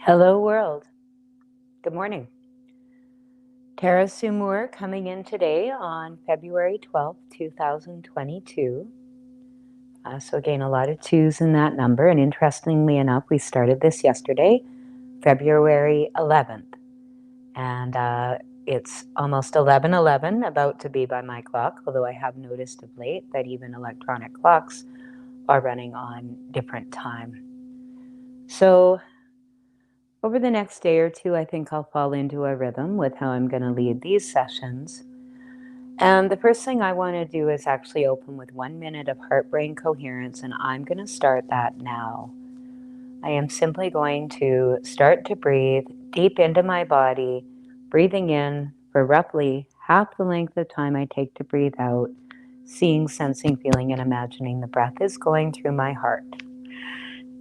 Hello world. Good morning. Tara Sumur coming in today on February 12th, 2022. So again, a lot of twos in that number. And interestingly enough, we started this yesterday, February 11th. And it's almost 11:11, about to be by my clock, although I have noticed of late that even electronic clocks are running on different time. So over the next day or two, I think I'll fall into a rhythm with how I'm going to lead these sessions. And the first thing I want to do is actually open with 1 minute of heart-brain coherence, and I'm going to start that now. I am simply going to start to breathe deep into my body, breathing in for roughly half the length of time I take to breathe out, seeing, sensing, feeling, and imagining the breath is going through my heart.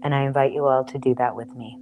And I invite you all to do that with me.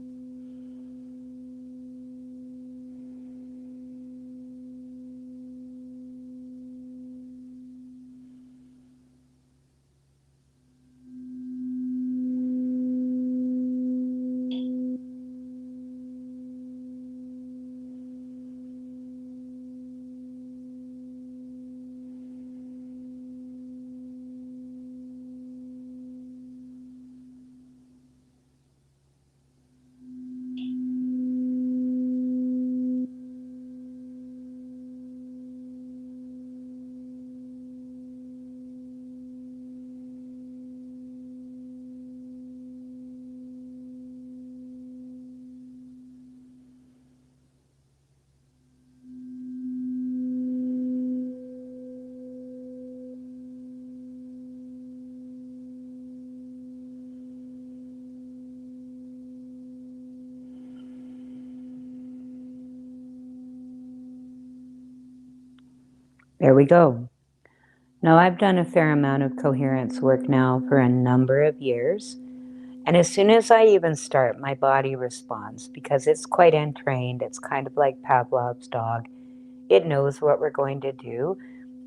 There we go. Now, I've done a fair amount of coherence work now for a number of years. And as soon as I even start, my body responds because it's quite entrained. It's kind of like Pavlov's dog. It knows what we're going to do.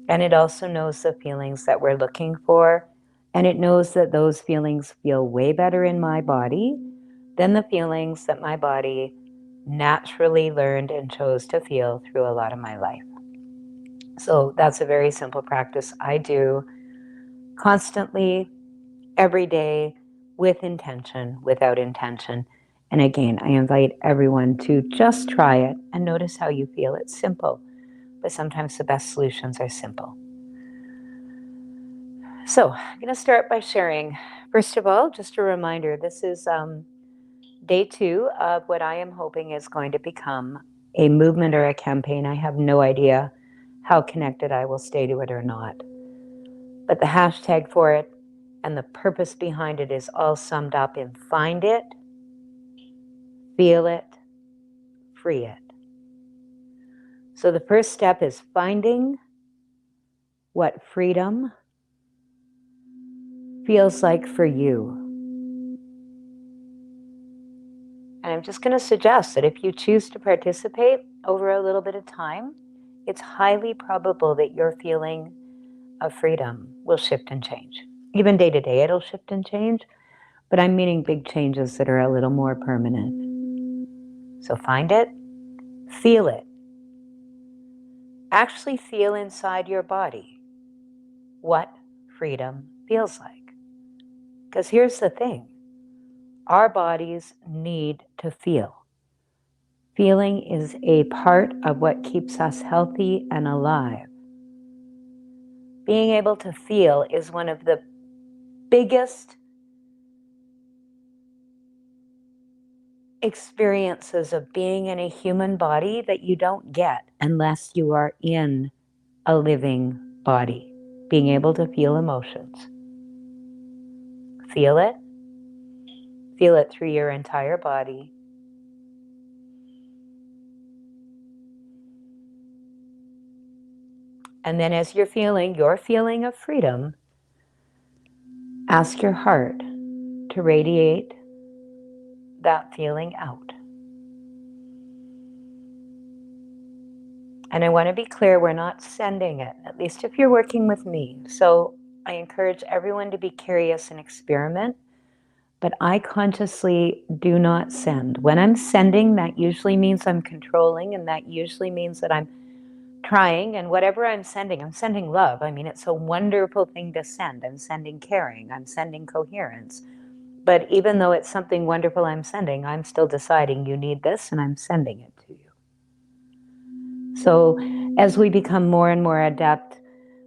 And it also knows the feelings that we're looking for. And it knows that those feelings feel way better in my body than the feelings that my body naturally learned and chose to feel through a lot of my life. So that's a very simple practice I do constantly, every day, with intention, without intention. And again, I invite everyone to just try it and notice how you feel. It's simple, but sometimes the best solutions are simple. So I'm going to start by sharing, first of all, just a reminder, this is day 2 of what I am hoping is going to become a movement or a campaign. I have no idea how connected I will stay to it or not. But the hashtag for it and the purpose behind it is all summed up in find it, feel it, free it. So the first step is finding what freedom feels like for you. And I'm just going to suggest that if you choose to participate over a little bit of time, it's highly probable that your feeling of freedom will shift and change. Even day to day, it'll shift and change, but I'm meaning big changes that are a little more permanent. So find it, feel it. Actually feel inside your body what freedom feels like. Because here's the thing, our bodies need to feel. Feeling is a part of what keeps us healthy and alive. Being able to feel is one of the biggest experiences of being in a human body that you don't get unless you are in a living body. Being able to feel emotions. Feel it through your entire body. And then as you're feeling your feeling of freedom, ask your heart to radiate that feeling out. And I want to be clear, we're not sending it, at least if you're working with me. So I encourage everyone to be curious and experiment. but I consciously do not send. When I'm sending, that usually means I'm controlling, and that usually means that I'm trying, and whatever I'm sending love. I mean, it's a wonderful thing to send. I'm sending caring, I'm sending coherence. But even though it's something wonderful I'm sending, I'm still deciding you need this, and I'm sending it to you. So as we become more and more adept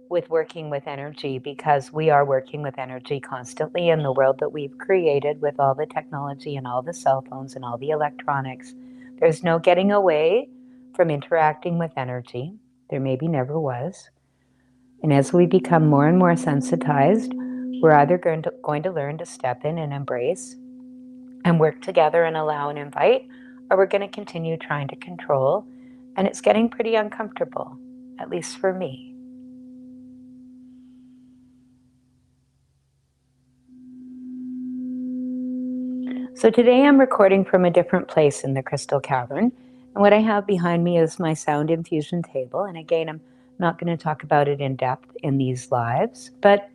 with working with energy, because we are working with energy constantly in the world that we've created with all the technology and all the cell phones and all the electronics, there's no getting away from interacting with energy. There maybe never was. And as we become more and more sensitized, we're either going to learn to step in and embrace and work together and allow and invite, or we're going to continue trying to control. And it's getting pretty uncomfortable, at least for me. So today I'm recording from a different place in the Crystal Cavern. And what I have behind me is my sound infusion table. And again, I'm not going to talk about it in depth in these lives, but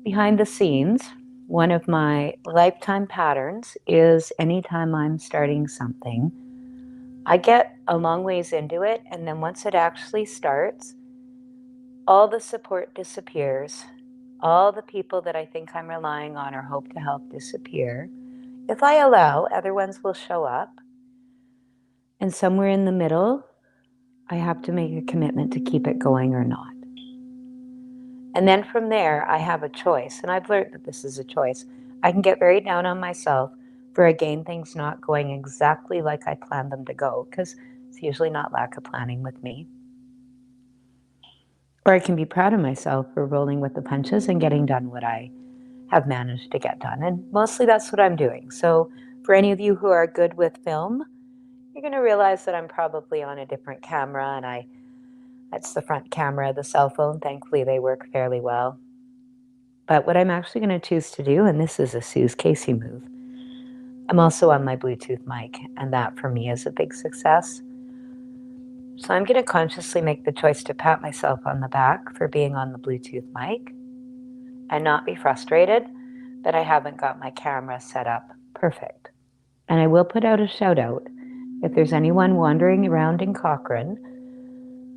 behind the scenes, one of my lifetime patterns is anytime I'm starting something, I get a long ways into it, and then once it actually starts, all the support disappears. All the people that I think I'm relying on or hope to help disappear. If I allow, other ones will show up. And somewhere in the middle, I have to make a commitment to keep it going or not. And then from there, I have a choice. And I've learned that this is a choice. I can get very down on myself for, again, things not going exactly like I planned them to go, because it's usually not lack of planning with me. Or I can be proud of myself for rolling with the punches and getting done what I have managed to get done. And mostly that's what I'm doing. So for any of you who are good with film, you're going to realize that I'm probably on a different camera, and that's the front camera, the cell phone. Thankfully, they work fairly well. But what I'm actually going to choose to do, and this is a Suze Casey move, I'm also on my Bluetooth mic, and that for me is a big success. So I'm going to consciously make the choice to pat myself on the back for being on the Bluetooth mic and not be frustrated that I haven't got my camera set up perfect. And I will put out a shout out if there's anyone wandering around in Cochrane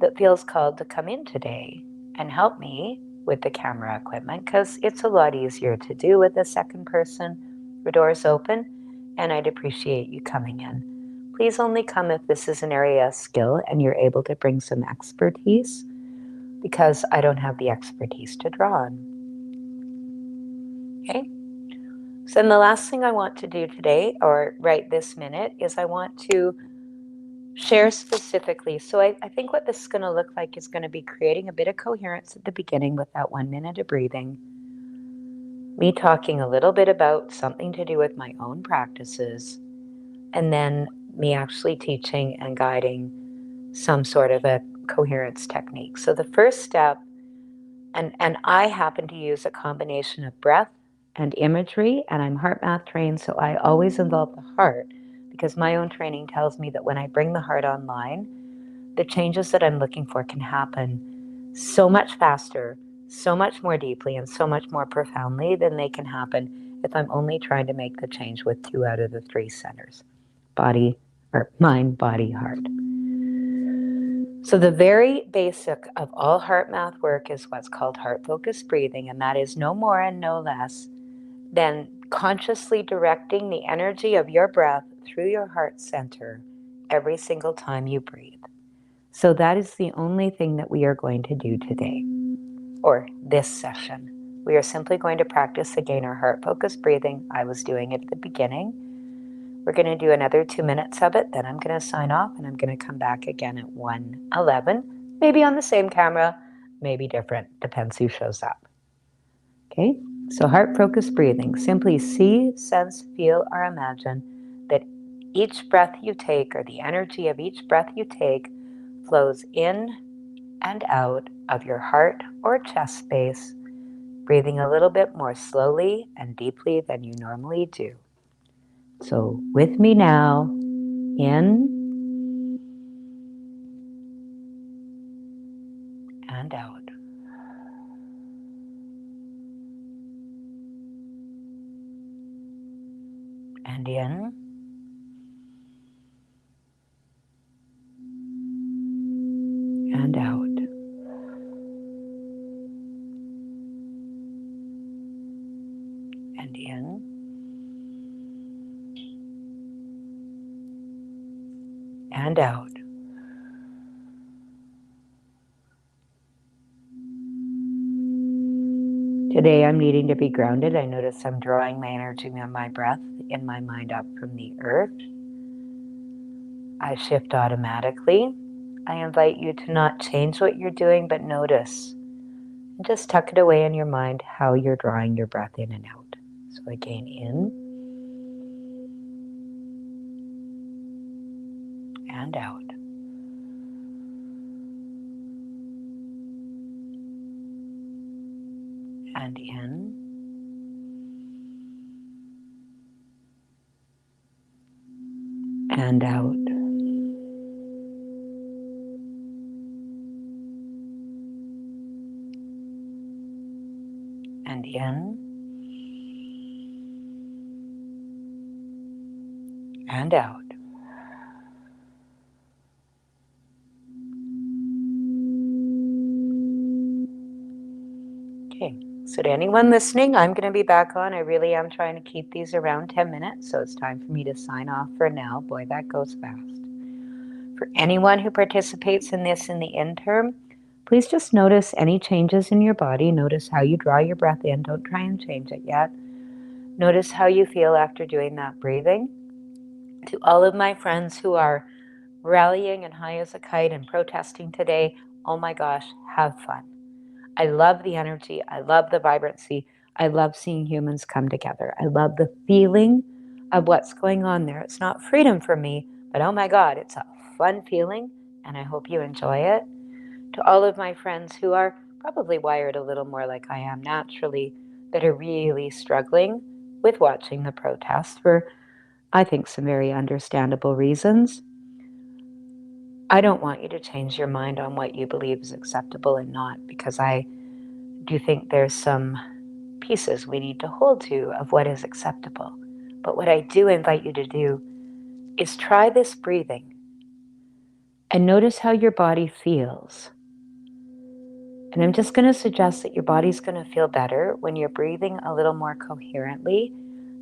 that feels called to come in today and help me with the camera equipment, because it's a lot easier to do with a second person. The door's open, and I'd appreciate you coming in. Please only come if this is an area of skill and you're able to bring some expertise, because I don't have the expertise to draw on. Okay? So then the last thing I want to do today, or right this minute, is I want to share specifically. So I think what this is going to look like is going to be creating a bit of coherence at the beginning with that 1 minute of breathing. Me talking a little bit about something to do with my own practices, and then me actually teaching and guiding some sort of a coherence technique. So the first step, and I happen to use a combination of breath and imagery, and I'm HeartMath trained, so I always involve the heart, because my own training tells me that when I bring the heart online, the changes that I'm looking for can happen so much faster, so much more deeply, and so much more profoundly than they can happen if I'm only trying to make the change with 2 out of the 3 centers: body, or mind, body, heart. So the very basic of all HeartMath work is what's called heart-focused breathing, and that is no more and no less than consciously directing the energy of your breath through your heart center every single time you breathe. So that is the only thing that we are going to do today, or this session. We are simply going to practice again our heart-focused breathing. I was doing it at the beginning. We're going to do another 2 minutes of it, then I'm going to sign off, and I'm going to come back again at 1:11, maybe on the same camera, maybe different, depends who shows up. Okay, so heart-focused breathing. Simply see, sense, feel, or imagine that each breath you take, or the energy of each breath you take, flows in and out of your heart or chest space, breathing a little bit more slowly and deeply than you normally do. So with me now, in and out. and in, and out. And in, and out. Today I'm needing to be grounded. I notice I'm drawing my energy and my breath in my mind up from the earth. I shift automatically. I invite you to not change what you're doing, but notice. And just tuck it away in your mind how you're drawing your breath in and out. So again, in and out. And in and out. And in and out. Okay, so to anyone listening, I'm going to be back on. I really am trying to keep these around 10 minutes, so it's time for me to sign off for now. Boy, that goes fast. For anyone who participates in this in the interim, please just notice any changes in your body. Notice how you draw your breath in. Don't try and change it yet. Notice how you feel after doing that breathing. To all of my friends who are rallying and high as a kite and protesting today, oh my gosh, have fun. I love the energy. I love the vibrancy. I love seeing humans come together. I love the feeling of what's going on there. It's not freedom for me, but oh my God, it's a fun feeling, and I hope you enjoy it. To all of my friends who are probably wired a little more like I am naturally, that are really struggling with watching the protest for, I think, some very understandable reasons. I don't want you to change your mind on what you believe is acceptable and not, because I do think there's some pieces we need to hold to of what is acceptable. But what I do invite you to do is try this breathing and notice how your body feels. And I'm just going to suggest that your body's going to feel better when you're breathing a little more coherently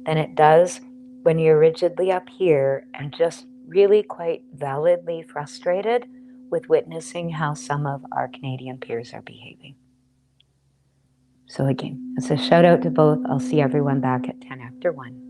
than it does when you're rigidly up here and just really quite validly frustrated with witnessing how some of our Canadian peers are behaving. So again, it's a shout out to both. I'll see everyone back at 10 after 1.